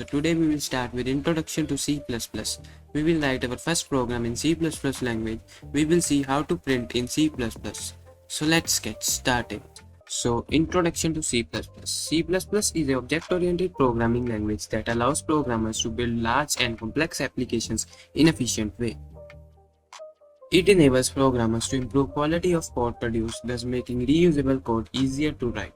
So today we will start with Introduction to C++. We will write our first program in C++ language. We will see how to print in C++. So let's get started. So Introduction to C++. C++ is an object-oriented programming language that allows programmers to build large and complex applications in an efficient way. It enables programmers to improve quality of code produced, thus making reusable code easier to write.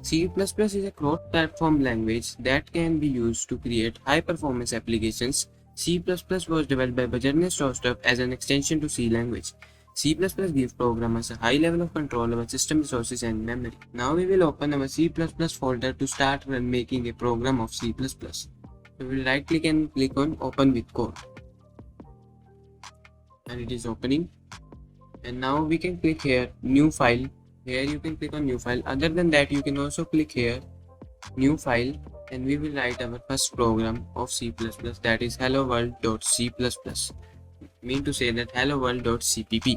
C++ is a cross-platform language that can be used to create high-performance applications. C++ was developed by Bjarne Stroustrup as an extension to C language. C++ gives programmers a high level of control over system resources and memory. Now we will open our C++ folder to start making a program of C++. We will right-click and click on Open with Code. And it is opening. And now we can click here, New File. Here you can click on New File. Other than that, you can also click here, New File, and we will write our first program of C++, that is helloworld.c++. Mean to say that helloworld.cpp.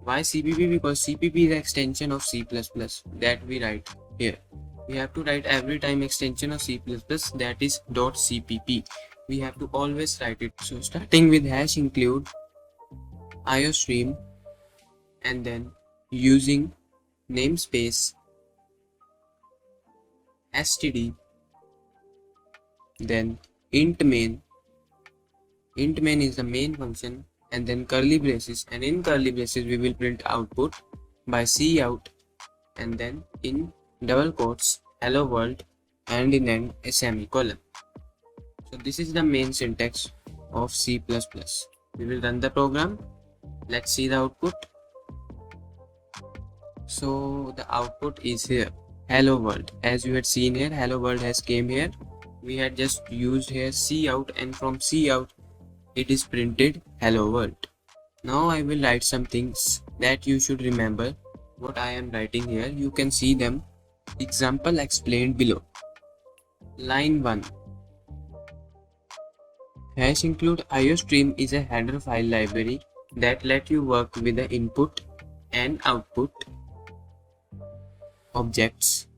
Why CPP? Because CPP is an extension of C++ that we write here. We have to write every time extension of C++, that is .cpp. We have to always write it. So starting with hash include iostream, and then using namespace std, then int main is the main function, and then curly braces, and in curly braces we will print output by cout, and then in double quotes hello world, and in end a semicolon. So this is the main syntax of C++. We will run the program. Let's see the output. So the output is here, hello world. As you had seen here, hello world has came here. We had just used here cout, and from cout it is printed hello world. Now I will write some things that you should remember. What I am writing here, you can see them. Example explained below. Line 1. Hash include iostream is a header file library that let you work with the input and output objects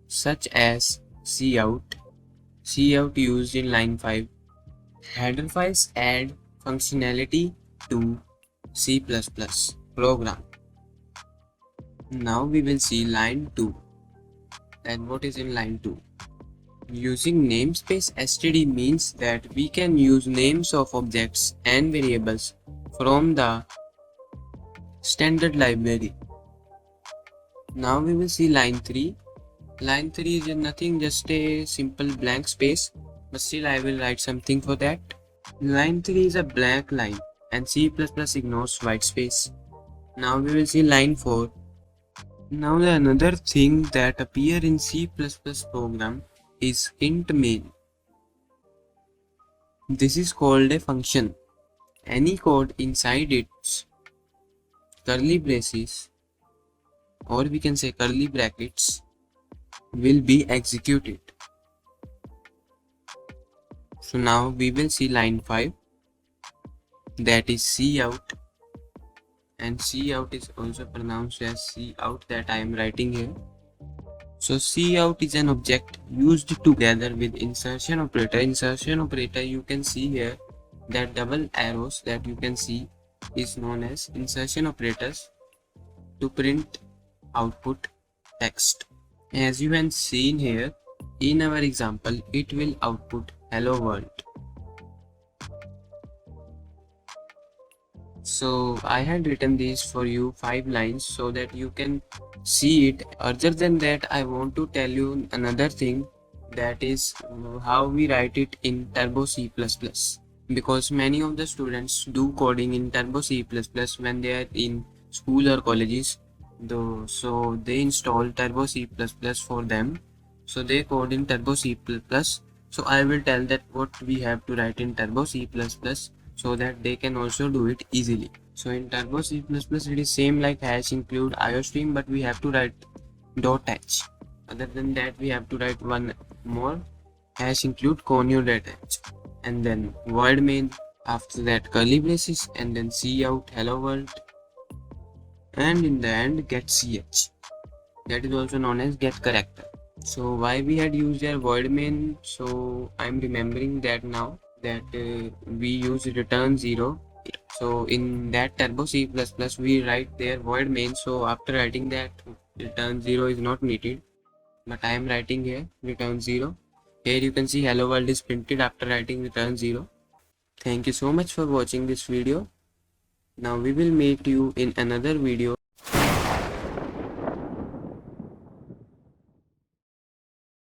such as cout used in line 5. Header files add functionality to C++ program. Now we will see line 2. And what is in line 2? Using namespace std means that we can use names of objects and variables from the standard library. Now we will see line 3. Line 3 is nothing, just a simple blank space, but still I will write something for that. Line 3 is a blank line and C++ ignores white space. Now we will see line 4. Now the another thing that appear in C++ program is int main. This is called a function. Any code inside its curly braces, or we can say curly brackets, will be executed. So now we will see line 5, that is cout, and cout is also pronounced as cout that I am writing here. So cout is an object used together with insertion operator. Insertion operator, you can see here that double arrows that you can see is known as insertion operators to print output text. As you have seen here in our example, it will output hello world. So I had written these for you 5 lines so that you can see it. Other than that, I want to tell you another thing, that is how we write it in Turbo C++, because many of the students do coding in Turbo C++ when they are in school or colleges. So they install Turbo C++ for them, so they code in Turbo C++. So I will tell that what we have to write in Turbo C++ so that they can also do it easily. So in Turbo C++ it is same like hash include iostream, but we have to write .h. Other than that, we have to write one more, hash include conio.h, and then void main, after that curly braces, and then cout hello world, and in the end get ch, that is also known as get character. So why we had used their void main? So I'm remembering that now that we use return 0. So in that turbo C++ we write their void main. So after writing that, return 0 is not needed, but I am writing here return 0. Here you can see hello world is printed after writing return 0. Thank you so much for watching this video. Now we will meet you in another video.